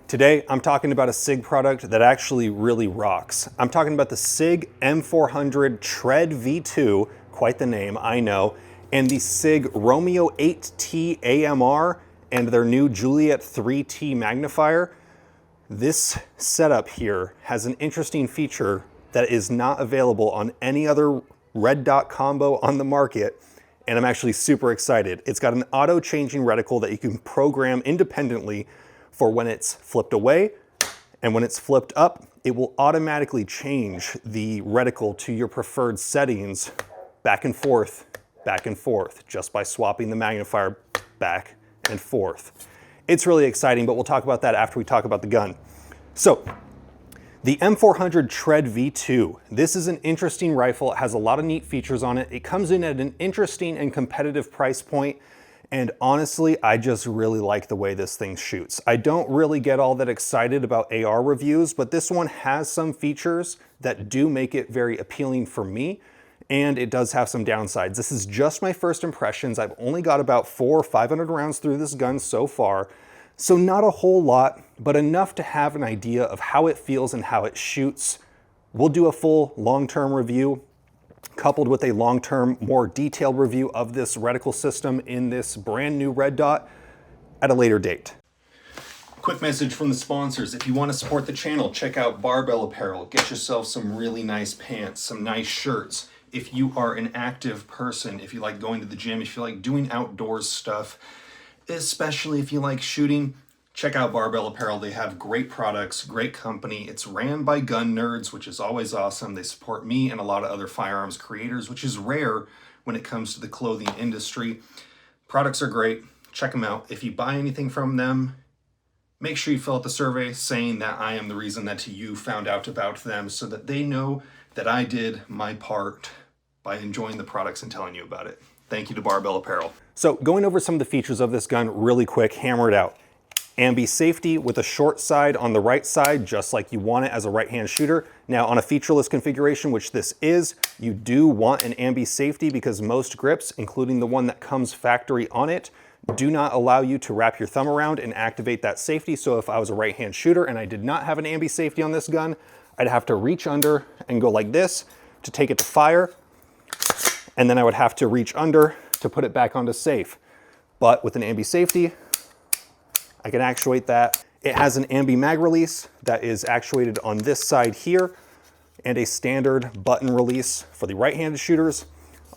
Today, I'm talking about a SIG product that actually really rocks. I'm talking about the SIG M400 Tread V2, quite the name, I know, and the SIG Romeo 8T AMR and their new Juliet 3T Magnifier. This setup here has an interesting feature that is not available on any other red dot combo on the market, and I'm actually super excited. It's got an auto-changing reticle that you can program independently for when it's flipped away, and when it's flipped up, it will automatically change the reticle to your preferred settings back and forth, just by swapping the magnifier back and forth. It's really exciting, but we'll talk about that after we talk about the gun. So, the M400 Tread V2. This is an interesting rifle. It has a lot of neat features on it. It comes in at an interesting and competitive price point. And honestly, I just really like the way this thing shoots. I don't really get all that excited about AR reviews, but this one has some features that do make it very appealing for me. And it does have some downsides. This is just my first impressions. I've only got about 400 or 500 rounds through this gun so far. So not a whole lot, but enough to have an idea of how it feels and how it shoots. We'll do a full long-term review coupled with a long-term, more detailed review of this reticle system in this brand new red dot at a later date. Quick message from the sponsors. If you want to support the channel, check out Barbell Apparel. Get yourself some really nice pants, some nice shirts. If you are an active person, if you like going to the gym, if you like doing outdoors stuff, especially if you like shooting, check out Barbell Apparel. They have great products, great company. It's ran by gun nerds, which is always awesome. They support me and a lot of other firearms creators, which is rare when it comes to the clothing industry. Products are great. Check them out. If you buy anything from them, make sure you fill out the survey saying that I am the reason that you found out about them so that they know that I did my part by enjoying the products and telling you about it. Thank you to Barbell Apparel. So going over some of the features of this gun really quick, hammer it out. Ambi safety with a short side on the right side, just like you want it as a right-hand shooter. Now on a featureless configuration, which this is, you do want an ambi safety because most grips, including the one that comes factory on it, do not allow you to wrap your thumb around and activate that safety. So if I was a right-hand shooter and I did not have an ambi safety on this gun, I'd have to reach under and go like this to take it to fire. And then I would have to reach under to put it back onto safe. But with an ambi safety, I can actuate that. It has an ambi mag release that is actuated on this side here and a standard button release for the right-handed shooters.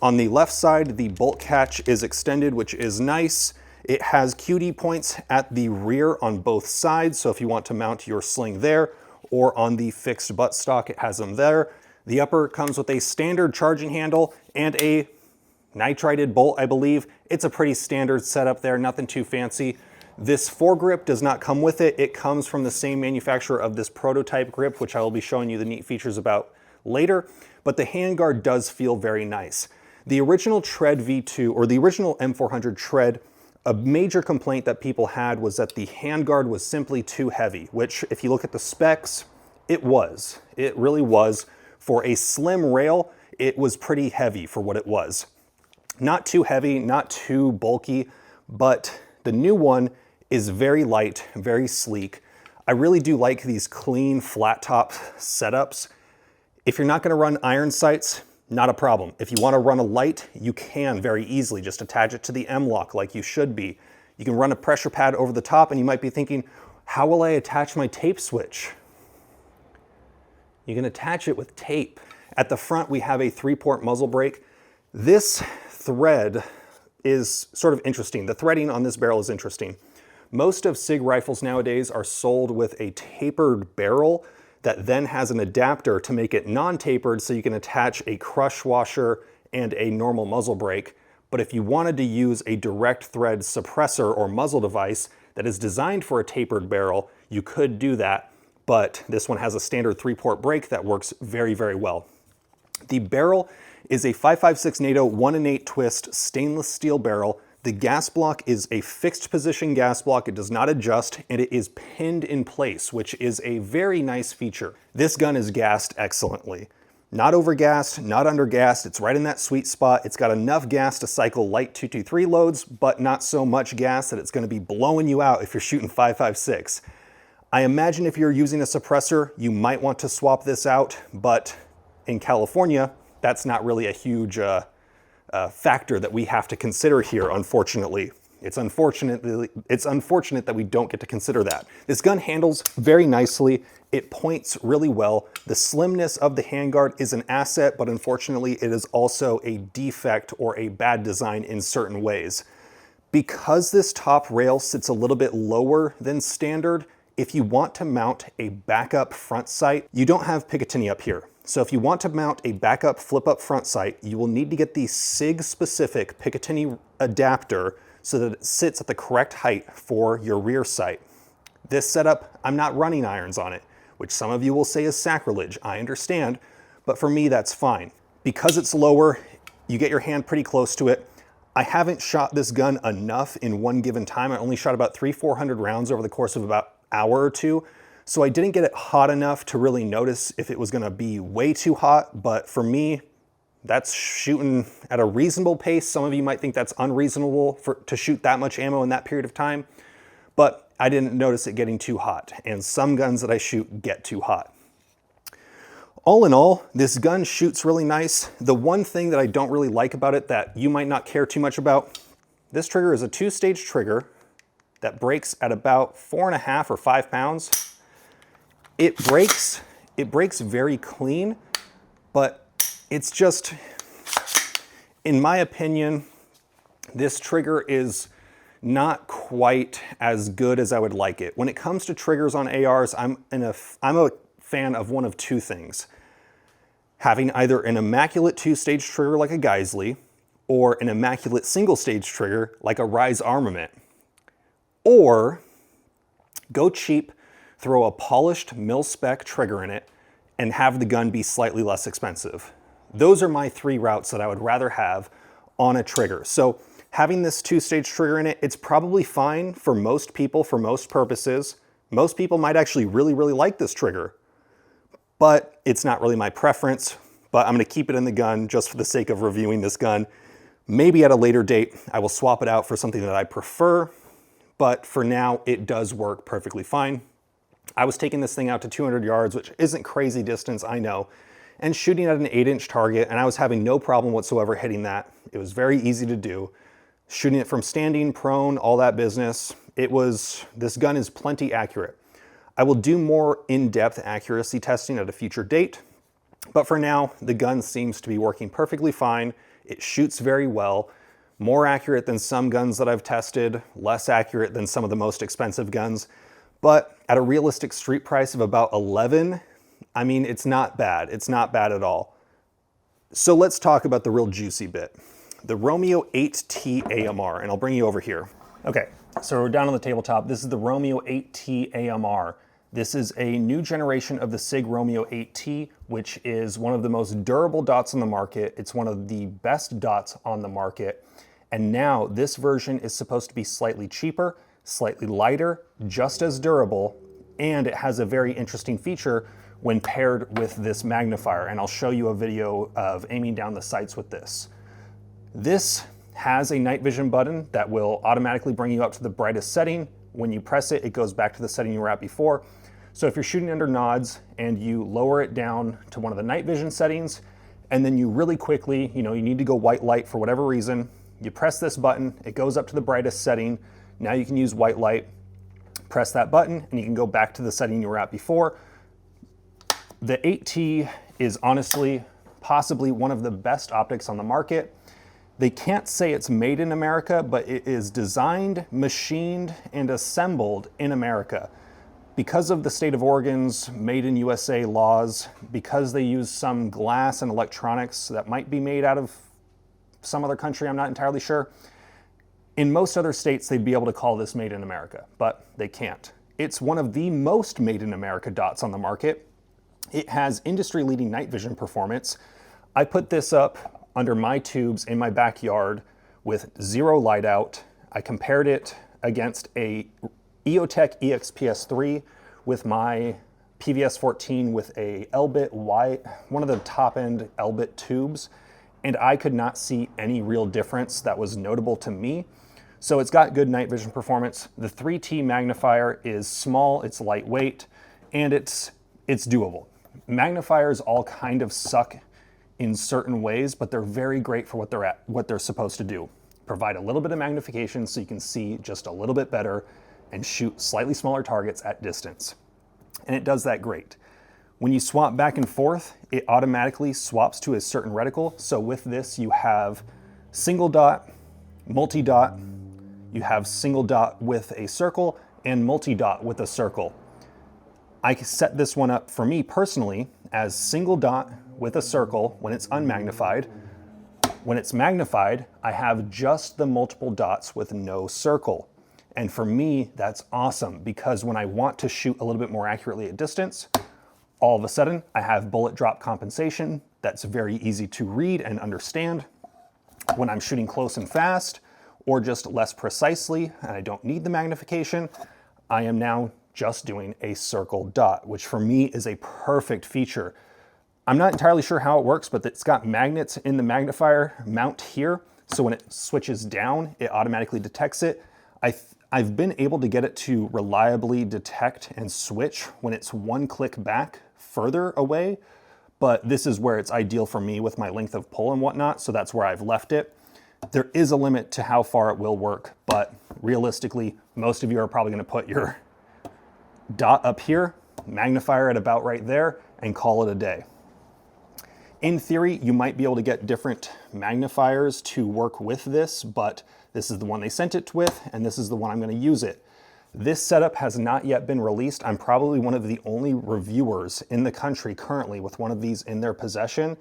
On the left side, the bolt catch is extended, which is nice. It has QD points at the rear on both sides, so if you want to mount your sling there, or on the fixed buttstock, it has them there. The upper comes with a standard charging handle and a nitrited bolt, I believe. It's a pretty standard setup there, nothing too fancy. This foregrip does not come with it. It comes from the same manufacturer of this prototype grip, which I will be showing you the neat features about later, but the handguard does feel very nice. The original Tread V2, or the original M400 Tread, a major complaint that people had was that the handguard was simply too heavy, which if you look at the specs, it was. It really was. For a slim rail, it was pretty heavy for what it was. Not too heavy, not too bulky, but the new one is very light, very sleek. I really do like these clean flat top setups. If you're not gonna run iron sights, not a problem. If you wanna run a light, you can very easily. Just attach it to the M-LOK like you should be. You can run a pressure pad over the top and you might be thinking, how will I attach my tape switch? You can attach it with tape. At the front, we have a 3-port muzzle brake. This thread is sort of interesting. The threading on this barrel is interesting. Most of SIG rifles nowadays are sold with a tapered barrel that then has an adapter to make it non-tapered so you can attach a crush washer and a normal muzzle brake. But if you wanted to use a direct thread suppressor or muzzle device that is designed for a tapered barrel, you could do that. But this one has a standard 3-port brake that works very, very well. The barrel is a 5.56 NATO 1-in-8 twist stainless steel barrel. The gas block is a fixed position gas block. It does not adjust and it is pinned in place, which is a very nice feature. This gun is gassed excellently. Not overgassed, not undergassed. It's right in that sweet spot. It's got enough gas to cycle light 223 loads, but not so much gas that it's going to be blowing you out if you're shooting 5.56. I imagine if you're using a suppressor, you might want to swap this out, but in California, that's not really a huge factor that we have to consider here, unfortunately. It's unfortunate that we don't get to consider that. This gun handles very nicely. It points really well. The slimness of the handguard is an asset, but unfortunately it is also a defect or a bad design in certain ways. Because this top rail sits a little bit lower than standard, if you want to mount a backup front sight, you don't have Picatinny up here. So if you want to mount a backup flip-up front sight, you will need to get the SIG-specific Picatinny adapter so that it sits at the correct height for your rear sight. This setup, I'm not running irons on it, which some of you will say is sacrilege. I understand, but for me, that's fine. Because it's lower, you get your hand pretty close to it. I haven't shot this gun enough in one given time. I only shot about 300-400 rounds over the course of about an hour or two. So I didn't get it hot enough to really notice if it was gonna be way too hot, but for me, that's shooting at a reasonable pace. Some of you might think that's unreasonable to shoot that much ammo in that period of time, but I didn't notice it getting too hot, and some guns that I shoot get too hot. All in all, this gun shoots really nice. The one thing that I don't really like about it that you might not care too much about, this trigger is a 2-stage trigger that breaks at about 4.5 or 5 pounds. It breaks very clean, but it's just, in my opinion, this trigger is not quite as good as I would like it. When it comes to triggers on ARs, I'm a fan of one of two things. Having either an immaculate 2-stage trigger like a Geisley, or an immaculate single-stage trigger like a Rise Armament. Or go cheap, throw a polished mil-spec trigger in it, and have the gun be slightly less expensive. Those are my 3 routes that I would rather have on a trigger. So having this 2-stage trigger in it, it's probably fine for most people, for most purposes. Most people might actually really, really like this trigger, but it's not really my preference. But I'm gonna keep it in the gun just for the sake of reviewing this gun. Maybe at a later date, I will swap it out for something that I prefer, but for now, it does work perfectly fine. I was taking this thing out to 200 yards, which isn't crazy distance, I know, and shooting at an 8-inch target, and I was having no problem whatsoever hitting that. It was very easy to do. Shooting it from standing, prone, all that business. This gun is plenty accurate. I will do more in-depth accuracy testing at a future date, but for now, the gun seems to be working perfectly fine. It shoots very well, more accurate than some guns that I've tested, less accurate than some of the most expensive guns, but at a realistic street price of about 11, I mean, it's not bad. It's not bad at all. So let's talk about the real juicy bit. The Romeo 8T AMR, and I'll bring you over here. Okay, so we're down on the tabletop. This is the Romeo 8T AMR. This is a new generation of the SIG Romeo 8T, which is one of the most durable dots on the market. It's one of the best dots on the market. And now this version is supposed to be slightly cheaper, slightly lighter, just as durable, and it has a very interesting feature when paired with this magnifier, and I'll show you a video of aiming down the sights with this. This has a night vision button that will automatically bring you up to the brightest setting. When you press it, it goes back to the setting you were at before. So if you're shooting under nods and you lower it down to one of the night vision settings, and then you really quickly, you need to go white light for whatever reason, you press this button, it goes up to the brightest setting. Now you can use white light, press that button, and you can go back to the setting you were at before. The 8T is honestly possibly one of the best optics on the market. They can't say it's made in America, but it is designed, machined, and assembled in America. Because of the state of Oregon's Made in USA laws, because they use some glass and electronics that might be made out of some other country, I'm not entirely sure. In most other states, they'd be able to call this Made in America, but they can't. It's one of the most Made in America dots on the market. It has industry-leading night vision performance. I put this up under my tubes in my backyard with 0 light out. I compared it against a EOTech EXPS3 with my PVS-14 with a Elbit Y, one of the top-end Elbit tubes, and I could not see any real difference that was notable to me. So it's got good night vision performance. The 3T magnifier is small, it's lightweight, and it's doable. Magnifiers all kind of suck in certain ways, but they're very great for what they're supposed to do. Provide a little bit of magnification so you can see just a little bit better and shoot slightly smaller targets at distance. And it does that great. When you swap back and forth, it automatically swaps to a certain reticle. So with this, you have single dot, multi-dot, you have single dot with a circle, and multi-dot with a circle. I set this one up for me personally as single dot with a circle when it's unmagnified. When it's magnified, I have just the multiple dots with no circle. And for me, that's awesome because when I want to shoot a little bit more accurately at distance, all of a sudden I have bullet drop compensation that's very easy to read and understand. When I'm shooting close and fast or just less precisely and I don't need the magnification, I am now just doing a circle dot, which for me is a perfect feature. I'm not entirely sure how it works, but it's got magnets in the magnifier mount here. So when it switches down, it automatically detects it. I've been able to get it to reliably detect and switch when it's one click back further away, but this is where it's ideal for me with my length of pull and whatnot, so that's where I've left it. There is a limit to how far it will work, but realistically, most of you are probably gonna put your dot up here, magnifier at about right there, and call it a day. In theory, you might be able to get different magnifiers to work with this, but this is the one they sent it with, and this is the one I'm going to use it. This setup has not yet been released. I'm probably one of the only reviewers in the country currently with one of these in their possession,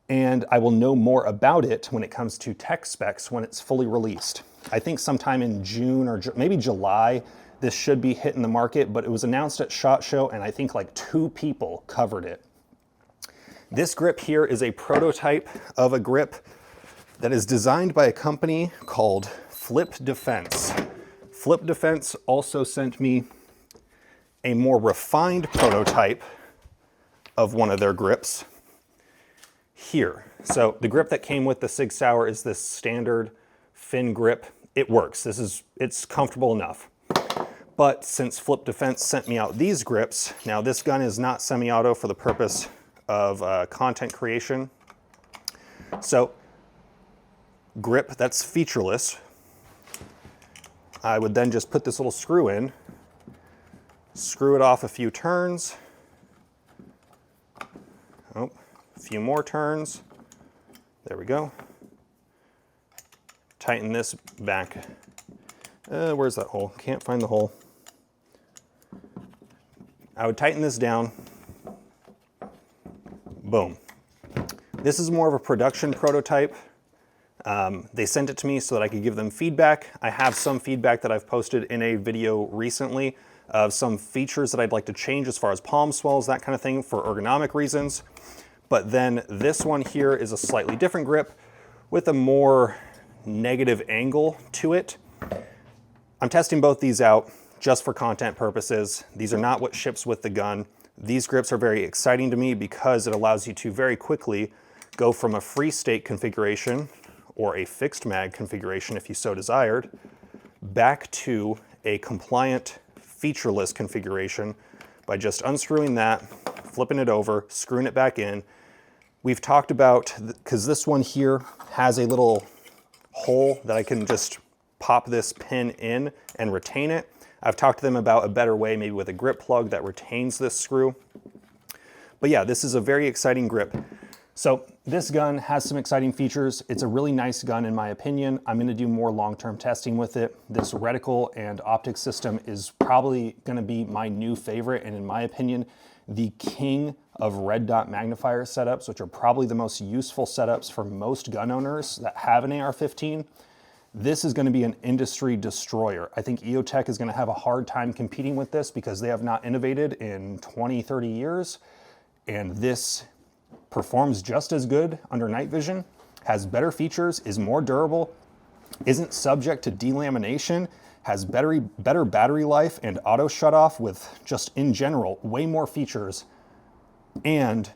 and I will know more about it when it comes to tech specs when it's fully released. I think sometime in June or maybe July, this should be hitting the market, but it was announced at SHOT Show, and I think like 2 people covered it. This grip here is a prototype of a grip that is designed by a company called Flip Defense. Flip Defense also sent me a more refined prototype of one of their grips here. So the grip that came with the Sig Sauer is this standard fin grip. It works. It's comfortable enough. But since Flip Defense sent me out these grips, now this gun is not semi-auto for the purpose of content creation. So grip that's featureless, I would then just put this little screw in, screw it off a few turns, a few more turns, there we go. Tighten this back. Where's that hole? Can't find the hole. I would tighten this down. Boom. This is more of a production prototype. They sent it to me so that I could give them feedback. I have some feedback that I've posted in a video recently of some features that I'd like to change as far as palm swells, that kind of thing, for ergonomic reasons. But then this one here is a slightly different grip with a more negative angle to it. I'm testing both these out just for content purposes. These are not what ships with the gun. These grips are very exciting to me because it allows you to very quickly go from a free state configuration or a fixed mag configuration if you so desired, back to a compliant featureless configuration by just unscrewing that, flipping it over, screwing it back in. We've talked about, because this one here has a little hole that I can just pop this pin in and retain it. I've talked to them about a better way, maybe with a grip plug that retains this screw. But yeah, this is a very exciting grip. So this gun has some exciting features. It's a really nice gun in my opinion. I'm gonna do more long-term testing with it. This reticle and optic system is probably gonna be my new favorite, and in my opinion, the king of red dot magnifier setups, which are probably the most useful setups for most gun owners that have an AR-15. This is going to be an industry destroyer. I think EOTech is going to have a hard time competing with this because they have not innovated in 20, 30 years. And this performs just as good under night vision, has better features, is more durable, isn't subject to delamination, has better battery life and auto shutoff with just in general way more features. And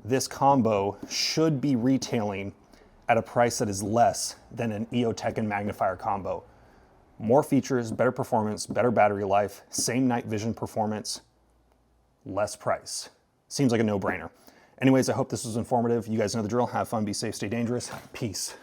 this combo should be retailing at a price that is less than an EOTech and magnifier combo. More features, better performance, better battery life, same night vision performance, less price. Seems like a no-brainer. Anyways, I hope this was informative. You guys know the drill. Have fun, be safe, stay dangerous. Peace.